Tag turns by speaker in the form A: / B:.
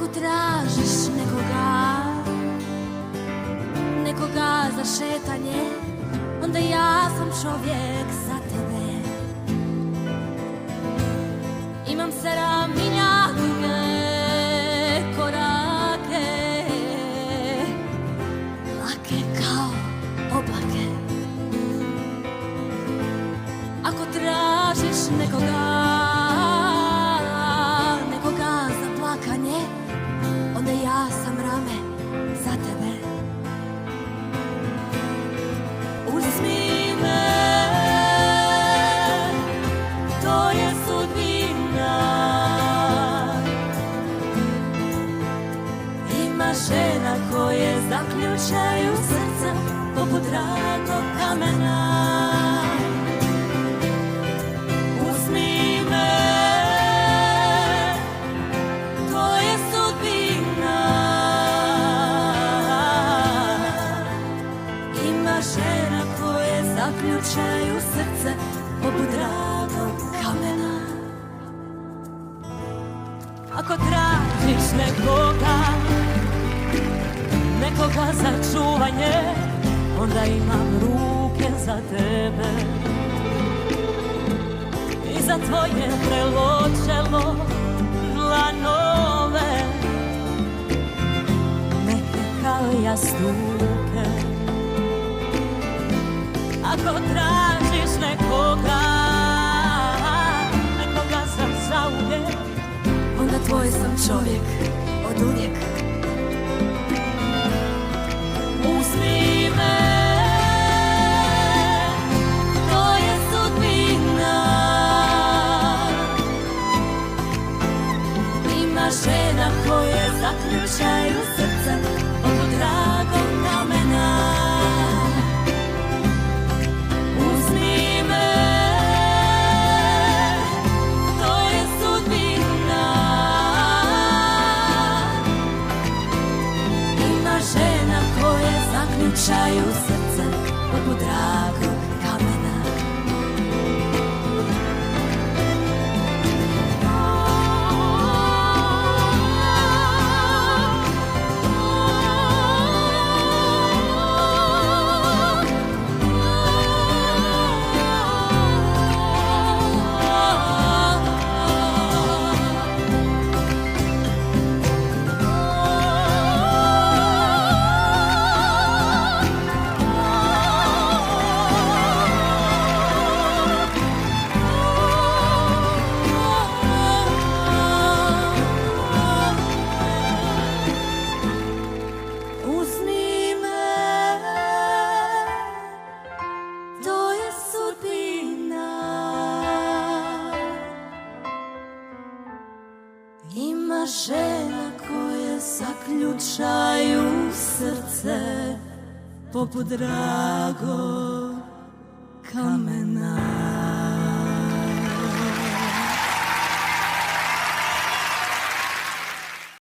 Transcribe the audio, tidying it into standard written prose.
A: Ako tražiš nekoga za šetanje, onda ja sam čovjek za tebe. Imam 7 milja duge korake, lake kao oblake. Ako tražiš nekoga za plakanje, onda ja sam rame za tebe. Uzmi me, to je sudbina. Ima žena koje zaključaju srca poput dragog kamena. Uzmi me, to je sudbina. Ima žena koje zaključaju srce poput dragog kamena. Ako tražiš nekoga za čuvanje, onda imam ruke za tebe i za tvoje vrelo čelo dlanove, neke kao jastuke. Ako tražiš nekoga za zauvijek, onda tvoj sam čovjek od uvijek. Uzmi me, to je sudbina. Ima žena koje zaključaju srce poput dragog kamena. Uzmi me, to je sudbina. Ima žena koje zaključaju srce poput dragog kamena. Ima žena koje zaključaju srce poput dragog kamena.